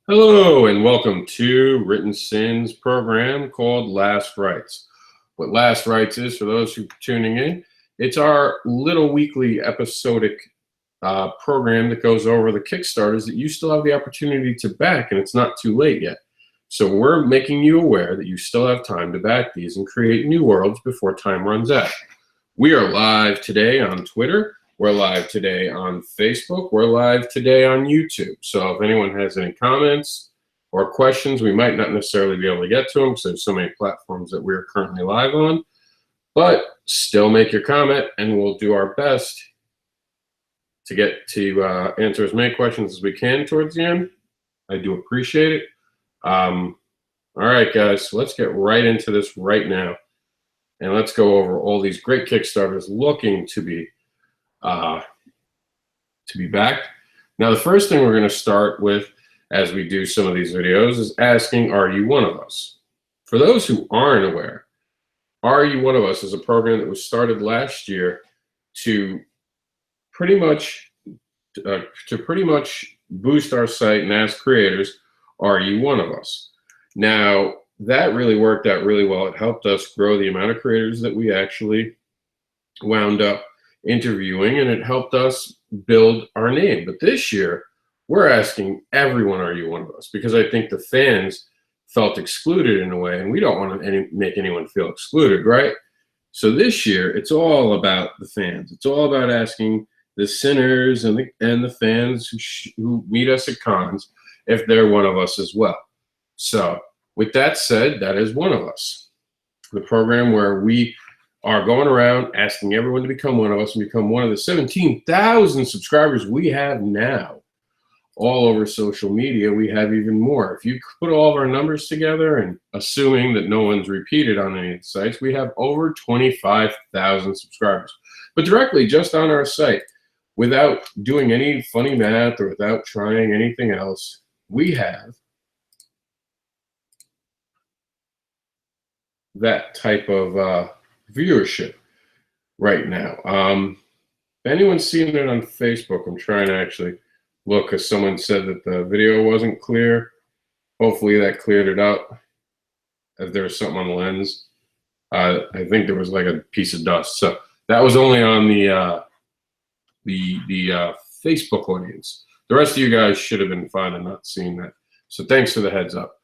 Hello and welcome to Written Sins program called Last Rites. What Last Rites is, for those who are tuning in, it's our little weekly episodic program that goes over the Kickstarters that you still have the opportunity to back, and it's not too late yet. So we're making you aware that you still have time to back these and create new worlds before time runs out. We are live today on Twitter. We're live today on Facebook. We're live today on YouTube. So if anyone has any comments or questions, we might not necessarily be able to get to them because there's so many platforms that we're currently live on. But still make your comment, and we'll do our best to get to answer as many questions as we can towards the end. I do appreciate it. All right, guys, so let's get right into this right now. And let's go over all these great Kickstarters looking to be backed. Now, the first thing we're going to start with as we do some of these videos is asking, are you one of us? For those who aren't aware, Are You One of Us is a program that was started last year to pretty much boost our site and ask creators, are you one of us? Now, that really worked out really well. It helped us grow the amount of creators that we actually wound up interviewing, and it helped us build our name. But this year, we're asking everyone, are you one of us? Because I think the fans felt excluded in a way, and we don't want to make anyone feel excluded, right? So this year, it's all about the fans. It's all about asking the sinners and the fans who meet us at cons if they're one of us as well. So with that said, that is One of Us, the program where we are going around asking everyone to become one of us and become one of the 17,000 subscribers we have now. All over social media, we have even more. If you put all of our numbers together, and assuming that no one's repeated on any of the sites, we have over 25,000 subscribers. But directly just on our site, without doing any funny math or without trying anything else, we have that type of viewership right now. If anyone's seen it on Facebook, I'm trying to actually look because someone said that the video wasn't clear. Hopefully that cleared it up. If there was something on the lens, I think there was like a piece of dust. So that was only on the Facebook audience. The rest of you guys should have been fine and not seeing that. So thanks for the heads up.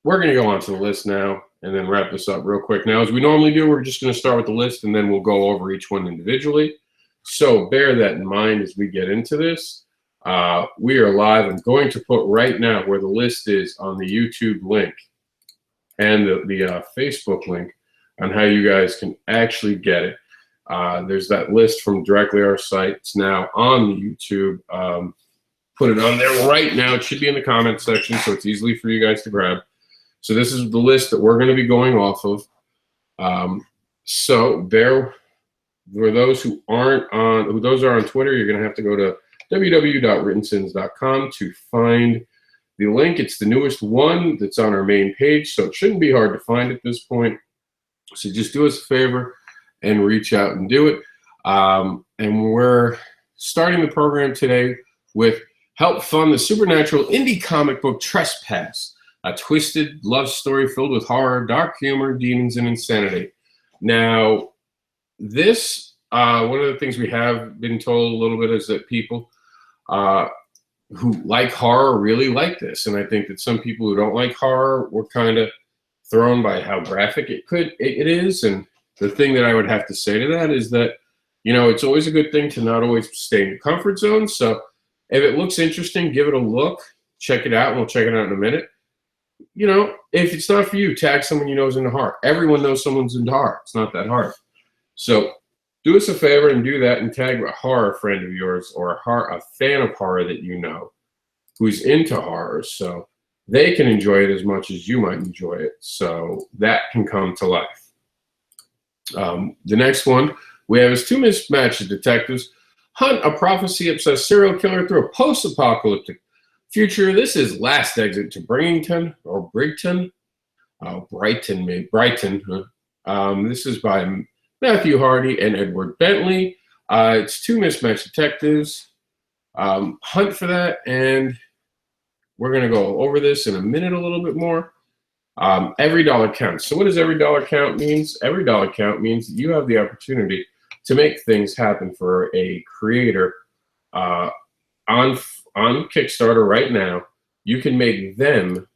We're going to go on to the list now and then wrap this up real quick. Now, as we normally do, we're just going to start with the list and then we'll go over each one individually. So bear that in mind as we get into this. We are live. I'm going to put right now where the list is on the YouTube link and the Facebook link on how you guys can actually get it. There's that list from directly our site. It's now on the YouTube. Put it on there right now. It should be in the comment section, so it's easily for you guys to grab. So this is the list that we're going to be going off of. So there, for those who aren't on, those are on Twitter, you're going to have to go to www.writtensins.com to find the link. It's the newest one that's on our main page, so it shouldn't be hard to find at this point. So just do us a favor and reach out and do it. And we're starting the program today with help fund the supernatural indie comic book Trespass, a twisted love story filled with horror, dark humor, demons, and insanity. Now, this, one of the things we have been told a little bit is that people who like horror really like this. And I think that some people who don't like horror were kind of thrown by how graphic it is. And the thing that I would have to say to that is that, you know, it's always a good thing to not always stay in your comfort zone. So if it looks interesting, give it a look, check it out, and we'll check it out in a minute. You know, if it's not for you, tag someone you know is into horror. Everyone knows someone's into horror. It's not that hard. So do us a favor and do that, and tag a horror friend of yours or a fan of horror that you know who's into horror, so they can enjoy it as much as you might enjoy it. So that can come to life. The next one we have is two mismatched detectives hunt a prophecy-obsessed serial killer through a post-apocalyptic future. This is Last Exit to Brighton or Brighton. Brighton, maybe Brighton. This is by Matthew Hardy and Edward Bentley. It's two mismatched detectives hunt for that, and We're going to go over this in a minute a little bit more. Every dollar counts. So what does every dollar count means? Every dollar count means that you have the opportunity to make things happen for a creator on Kickstarter right now. You can make them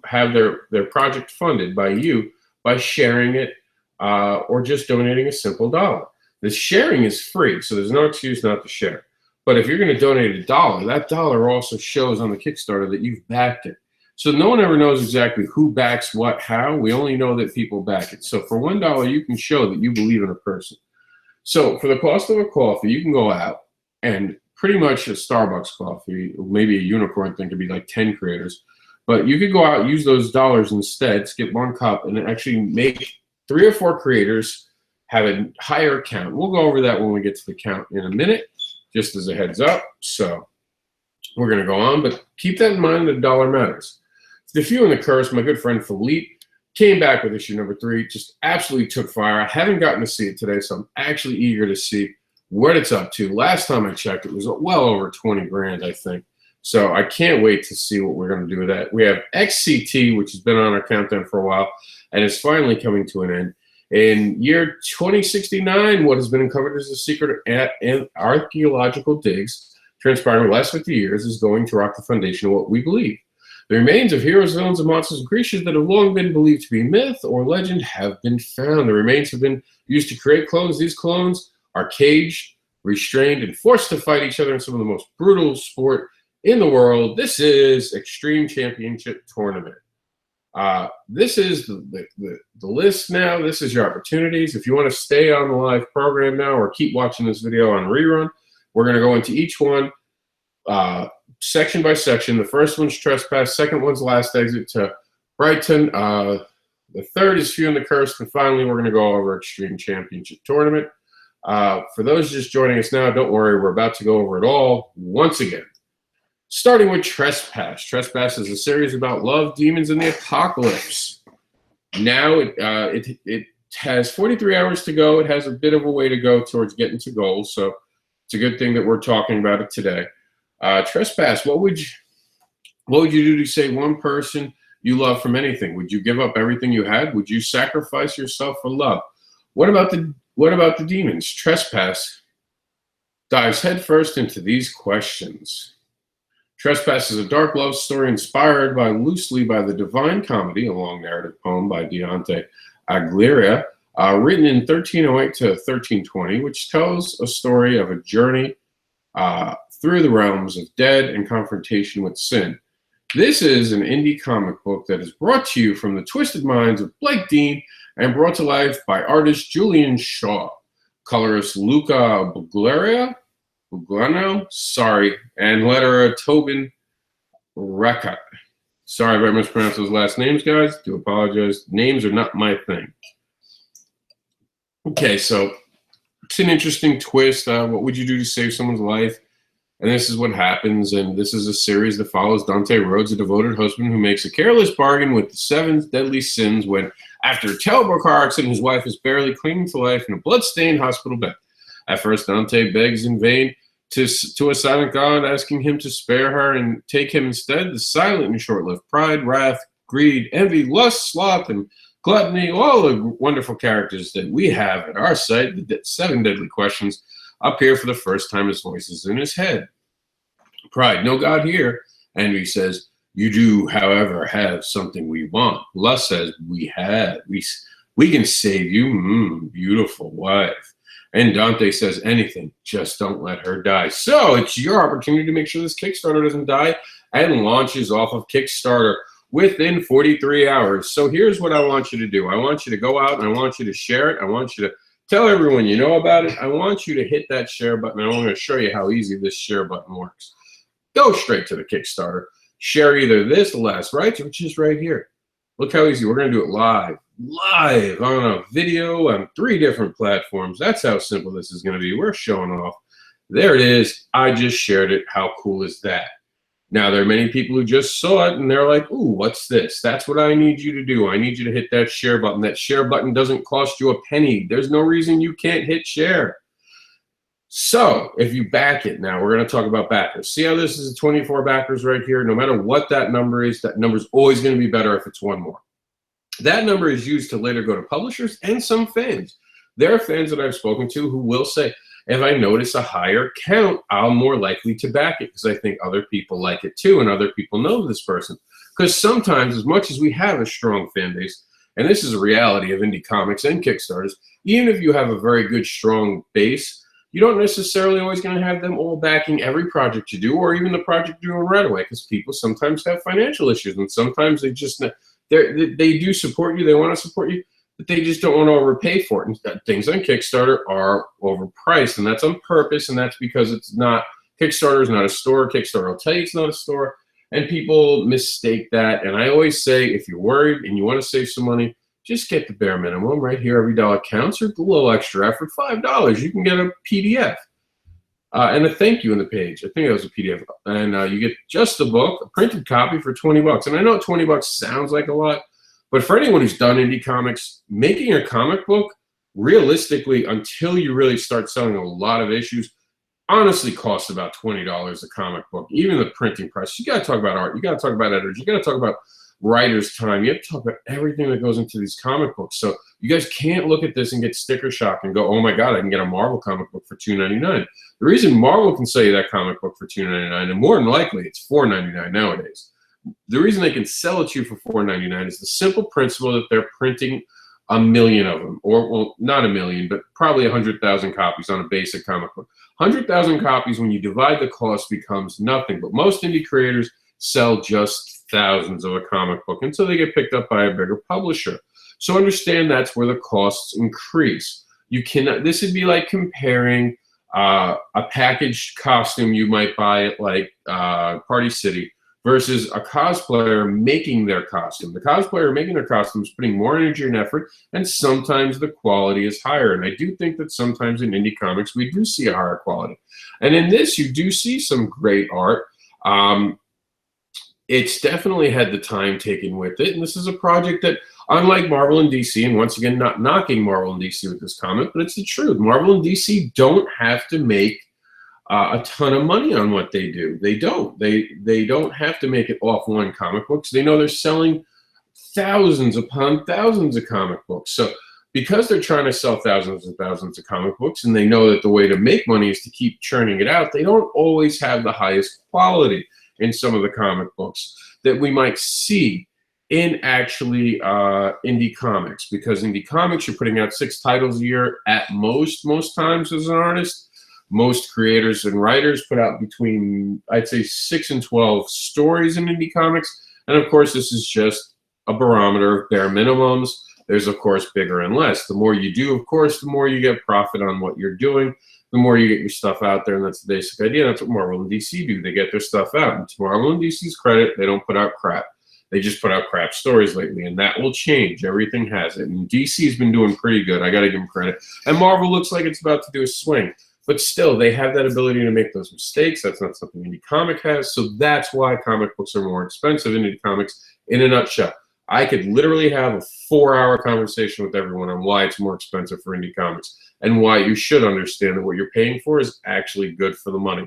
have their project funded by you by sharing it or just donating a simple dollar. The sharing is free, so there's no excuse not to share. But if you're going to donate a dollar, that dollar also shows on the Kickstarter that you've backed it. So no one ever knows exactly who backs what, how. We only know that people back it. So for $1, you can show that you believe in a person. So for the cost of a coffee, you can go out and pretty much a Starbucks coffee, maybe a unicorn thing could be like 10 creators. But you could go out and use those dollars instead, skip one cup, and actually make 3 or 4 creators have a higher count. We'll go over that when we get to the count in a minute, just as a heads up. So we're going to go on, but keep that in mind that a dollar matters. The Few and the Curse, my good friend Philippe, came back with issue number 3, just absolutely took fire. I haven't gotten to see it today, so I'm actually eager to see what it's up to. Last time I checked, it was well over 20 grand, I think. So I can't wait to see what we're going to do with that. We have XCT, which has been on our countdown for a while, and is finally coming to an end. In year 2069, what has been uncovered as a secret and archaeological digs transpiring in the last 50 years is going to rock the foundation of what we believe. The remains of heroes, villains, and monsters and creatures that have long been believed to be myth or legend have been found. The remains have been used to create clones. These clones are caged, restrained, and forced to fight each other in some of the most brutal sport in the world. This is Extreme Championship Tournament. This is the list now. This is your opportunities. If you want to stay on the live program now or keep watching this video on rerun, we're going to go into each one section by section. The first one's Trespass. Second one's Last Exit to Brighton. The third is Few and the Cursed. And finally, we're going to go over Extreme Championship Tournament. For those just joining us now, don't worry. We're about to go over it all once again. Starting with Trespass. Trespass is a series about love, demons, and the apocalypse. Now it has 43 hours to go. It has a bit of a way to go towards getting to goal, so it's a good thing that we're talking about it today. Trespass, what would you do to save one person you love from anything? Would you give up everything you had? Would you sacrifice yourself for love? What about the demons? Trespass dives headfirst into these questions. Trespass is a dark love story inspired loosely by the Divine Comedy, a long narrative poem by Dante Alighieri, written in 1308 to 1320, which tells a story of a journey through the realms of dead and confrontation with sin. This is an indie comic book that is brought to you from the twisted minds of Blake Dean and brought to life by artist Julian Shaw, colorist Luca Buglano, and letterer Tobin Recca. Sorry if I mispronounced those last names, guys. Do apologize. Names are not my thing. Okay, so it's an interesting twist. What would you do to save someone's life? And this is what happens. And this is a series that follows Dante Rhodes, a devoted husband who makes a careless bargain with the 7 deadly sins when, after a terrible car accident, his wife is barely clinging to life in a blood-stained hospital bed. At first, Dante begs in vain to a silent God, asking him to spare her and take him instead. The silent and short-lived pride, wrath, greed, envy, lust, sloth, and gluttony, all the wonderful characters that we have at our site, the 7 deadly questions, appear for the first time as voices in his head. Pride, no God here. Envy says, you do, however, have something we want. Lust says, we have. We can save you, beautiful wife. And Dante says, anything, just don't let her die. So it's your opportunity to make sure this Kickstarter doesn't die and launches off of Kickstarter within 43 hours. So here's what I want you to do. I want you to go out and I want you to share it. I want you to tell everyone you know about it. I want you to hit that share button. And I'm going to show you how easy this share button works. Go straight to the Kickstarter. Share either this, The Last Rites, which is right here. Look how easy. We're going to do it live on a video on 3 different platforms. That's how simple this is going to be. We're showing off. There it is. I just shared it. How cool is that? Now, there are many people who just saw it and they're like, ooh, what's this? That's what I need you to do. I need you to hit that share button. That share button doesn't cost you a penny. There's no reason you can't hit share. So if you back it now, we're going to talk about backers. See how this is a 24 backers right here? No matter what that number is, that number is always going to be better if it's one more. That number is used to later go to publishers and some fans. There are fans that I've spoken to who will say, if I notice a higher count, I'm more likely to back it because I think other people like it too and other people know this person. Because sometimes, as much as we have a strong fan base, and this is a reality of indie comics and Kickstarters, even if you have a very good, strong base, you don't necessarily always going to have them all backing every project you do or even the project you're doing right away, because people sometimes have financial issues and sometimes they just they do support you, they want to support you, but they just don't want to overpay for it. And things on Kickstarter are overpriced, and that's on purpose, and that's because it's not, Kickstarter is not a store. Kickstarter will tell you it's not a store, and people mistake that. And I always say, if you're worried and you want to save some money, just get the bare minimum right here. Every dollar counts, or a little extra effort, $5. You can get a PDF and a thank you in the page. I think it was a PDF. And you get just a book, a printed copy for 20 bucks. And I know 20 bucks sounds like a lot, but for anyone who's done indie comics, making a comic book, realistically, until you really start selling a lot of issues, honestly costs about $20 a comic book. Even the printing press. You got to talk about art. You got to talk about editors. You got to talk about writer's time. You have to talk about everything that goes into these comic books. So you guys can't look at this and get sticker shock and go, oh my God, I can get a Marvel comic book for $2.99. The reason Marvel can sell you that comic book for $2.99, and more than likely it's $4.99 nowadays, the reason they can sell it to you for $4.99 is the simple principle that they're printing 1 million of them, or, well, not 1 million, but probably 100,000 copies on a basic comic book. 100,000 copies, when you divide the cost, becomes nothing. But most indie creators sell just thousands of a comic book until they get picked up by a bigger publisher. So understand that's where the costs increase. You cannot, this would be like comparing a packaged costume you might buy at like Party City versus a cosplayer making their costume. The cosplayer making their costume is putting more energy and effort, and sometimes the quality is higher. And I do think that sometimes in indie comics we do see a higher quality. And in this, you do see some great art. It's definitely had the time taken with it, and this is a project that, unlike Marvel and DC, and once again, not knocking Marvel and DC with this comment, but it's the truth. Marvel and DC don't have to make a ton of money on what they do. They don't. They don't have to make it off one comic books. They know they're selling thousands upon thousands of comic books. So because they're trying to sell thousands and thousands of comic books, and they know that the way to make money is to keep churning it out, they don't always have the highest quality in some of the comic books that we might see in actually indie comics. Because indie comics, you're putting out 6 titles a year at most times as an artist. Most creators and writers put out between, I'd say, 6 and 12 stories in indie comics. And of course, this is just a barometer of bare minimums. There's, of course, bigger and less. The more you do, of course, the more you get profit on what you're doing, the more you get your stuff out there, and that's the basic idea. That's what Marvel and DC do. They get their stuff out. And to Marvel and DC's credit, they don't put out crap. They just put out crap stories lately, and that will change. Everything has it. And DC's been doing pretty good. I got to give them credit. And Marvel looks like it's about to do a swing. But still, they have that ability to make those mistakes. That's not something indie comic has. So that's why comic books are more expensive in indie comics, in a nutshell. I could literally have a 4-hour conversation with everyone on why it's more expensive for indie comics and why you should understand that what you're paying for is actually good for the money.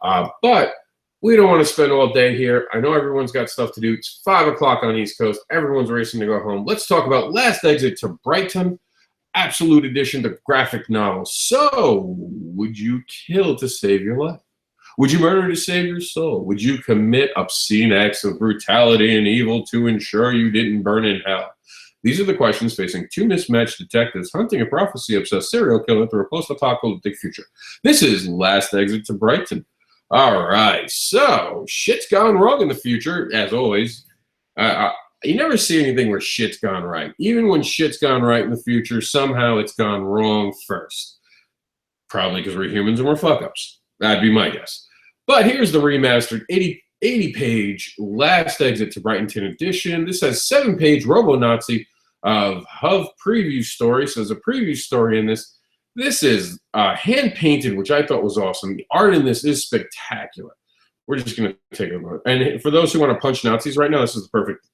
But we don't want to spend all day here. I know everyone's got stuff to do. It's 5 o'clock on the East Coast. Everyone's racing to go home. Let's talk about Last Exit to Brighton, Absolute Edition, the graphic novel. So, would you kill to save your life? Would you murder to save your soul? Would you commit obscene acts of brutality and evil to ensure you didn't burn in hell? These are the questions facing 2 mismatched detectives hunting a prophecy-obsessed serial killer through a post-apocalyptic future. This is Last Exit to Brighton. All right, so shit's gone wrong in the future, as always. You never see anything where shit's gone right. Even when shit's gone right in the future, somehow it's gone wrong first. Probably because we're humans and we're fuck-ups. That'd be my guess. But here's the remastered 80-page Last Exit to Brighton edition. This has 7-page Robo-Nazi of preview story. So there's a preview story in this. This is hand-painted, which I thought was awesome. The art in this is spectacular. We're just going to take a look. And for those who want to punch Nazis right now, this is the perfect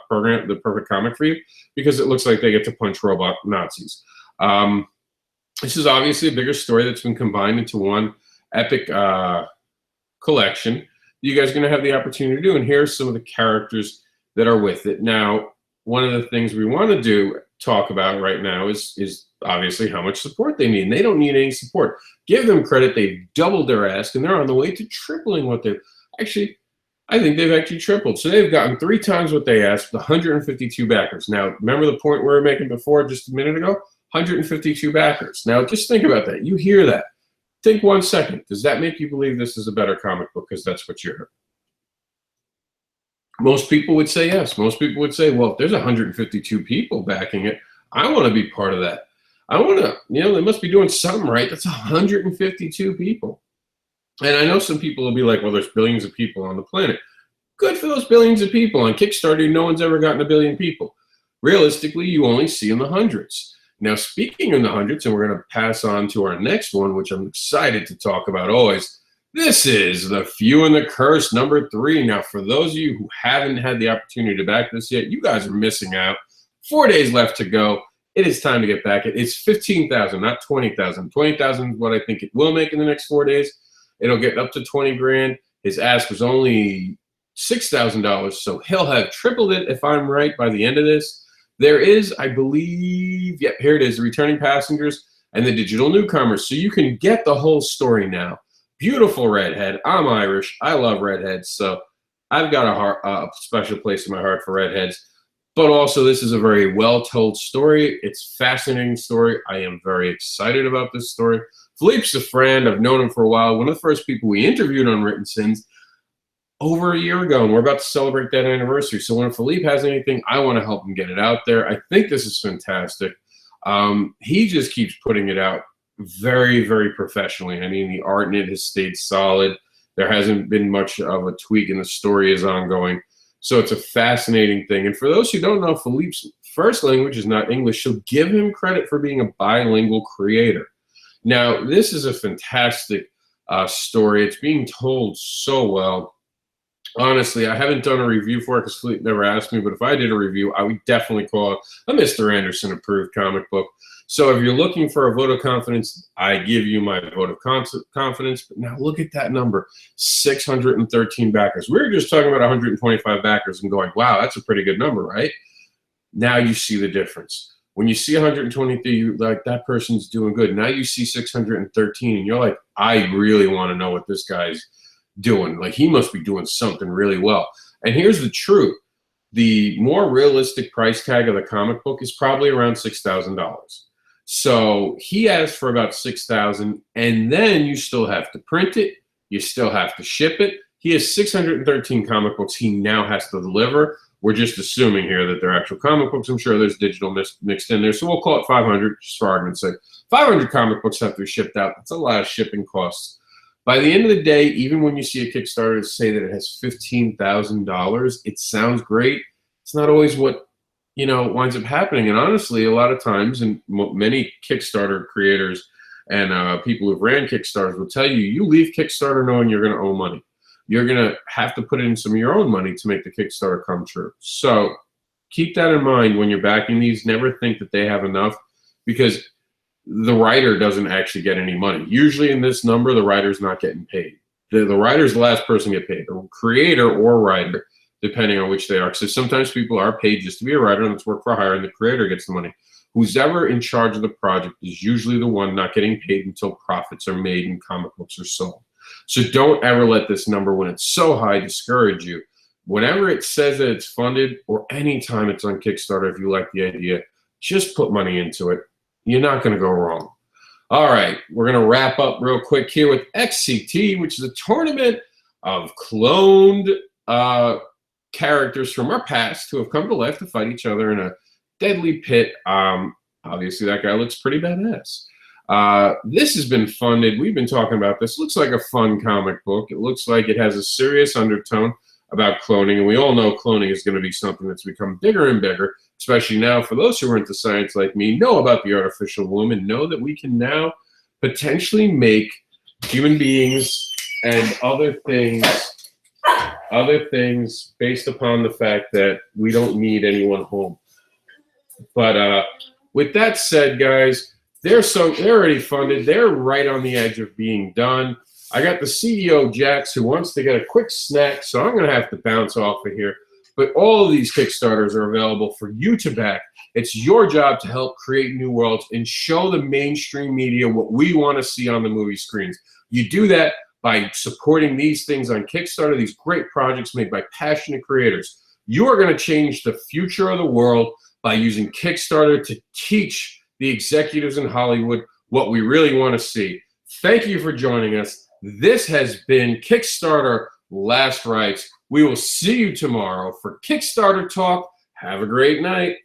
program, the perfect comic for you, because it looks like they get to punch robot Nazis. This is obviously a bigger story that's been combined into one epic collection. You guys are going to have the opportunity to do, and here's some of the characters that are with it. Now, one of the things we want to talk about right now is obviously how much support they need. And they don't need any support. Give them credit. They've doubled their ask, and they're on the way to tripling what they've actually. I think they've actually tripled. So they've gotten 3 times what they asked with 152 backers. Now, remember the point we were making before just a minute ago? 152 backers. Now, just think about that. You hear that. Think 1 second. Does that make you believe this is a better comic book because that's what you heard? Most people would say yes. Most people would say, well, if there's 152 people backing it, I want to be part of that. I want to, they must be doing something right. That's 152 people. And I know some people will be like, well, there's billions of people on the planet. Good for those billions of people. On Kickstarter, no one's ever gotten a billion people. Realistically, you only see in the hundreds. Now, speaking in the hundreds, and we're going to pass on to our next one, which I'm excited to talk about always. This is The Few and the Curse, number 3. Now, for those of you who haven't had the opportunity to back this yet, you guys are missing out. 4 days left to go. It is time to get back it. It's 15,000, not 20,000. 20,000 is what I think it will make in the next 4 days. It'll get up to 20 grand. His ask was only $6,000, so he'll have tripled it if I'm right by the end of this. There is, I believe, yep, here it is, the returning passengers and the digital newcomers. So you can get the whole story now. Beautiful redhead. I'm Irish. I love redheads, so I've got a special place in my heart for redheads. But also, this is a very well-told story. It's a fascinating story. I am very excited about this story. Philippe's a friend. I've known him for a while. One of the first people we interviewed on Written Sins over a year ago, and we're about to celebrate that anniversary. So when Philippe has anything, I want to help him get it out there. I think this is fantastic. He just keeps putting it out very, very professionally. I mean, the art in it has stayed solid. There hasn't been much of a tweak, and the story is ongoing. So it's a fascinating thing. And for those who don't know, Philippe's first language is not English, so give him credit for being a bilingual creator. Now, this is a fantastic story. It's being told so well. Honestly, I haven't done a review for it because Philippe never asked me, but if I did a review, I would definitely call it a Mr. Anderson approved comic book. So if you're looking for a vote of confidence, I give you my vote of confidence. But now look at that number, 613 backers. We were just talking about 125 backers and going, wow, that's a pretty good number, right? Now you see the difference. When you see 123, you're like, that person's doing good. Now you see 613, and you're like, I really want to know what this guy's doing. Like, he must be doing something really well. And here's the truth. The more realistic price tag of the comic book is probably around $6,000. So he asked for about $6,000, and then you still have to print it. You still have to ship it. He has 613 comic books he now has to deliver. We're just assuming here that they're actual comic books. I'm sure there's digital mixed in there. So we'll call it 500, just for argument's sake. 500 comic books have to be shipped out. That's a lot of shipping costs. By the end of the day, even when you see a Kickstarter say that it has $15,000, it sounds great. It's not always what, winds up happening. And honestly, a lot of times, and many Kickstarter creators and people who've ran Kickstarters will tell you, you leave Kickstarter knowing you're going to owe money. You're going to have to put in some of your own money to make the Kickstarter come true. So keep that in mind when you're backing these. Never think that they have enough, because the writer doesn't actually get any money. Usually in this number, the writer's not getting paid. The writer's the last person to get paid. The creator or writer, depending on which they are. So sometimes people are paid just to be a writer, and it's work for hire, and the creator gets the money. Who's ever in charge of the project is usually the one not getting paid until profits are made and comic books are sold. So don't ever let this number, when it's so high, discourage you. Whenever it says that it's funded, or anytime it's on Kickstarter, if you like the idea, just put money into it. You're not going to go wrong. All right, we're going to wrap up real quick here with XCT, which is a tournament of cloned characters from our past who have come to life to fight each other in a deadly pit. Obviously, that guy looks pretty badass. This has been funded. We've been talking about this. Looks like a fun comic book. It looks like it has a serious undertone about cloning, and we all know cloning is going to be something that's become bigger and bigger, especially now. For those who are into science like me, know about the artificial womb and know that we can now potentially make human beings and other things based upon the fact that we don't need anyone home. But with that said, guys, They're already funded. They're right on the edge of being done. I got the CEO, Jax, who wants to get a quick snack, so I'm going to have to bounce off of here. But all of these Kickstarters are available for you to back. It's your job to help create new worlds and show the mainstream media what we want to see on the movie screens. You do that by supporting these things on Kickstarter, these great projects made by passionate creators. You are going to change the future of the world by using Kickstarter to teach the executives in Hollywood what we really want to see. Thank you for joining us. This has been Kickstarter Last Rites. We will see you tomorrow for Kickstarter Talk. Have a great night.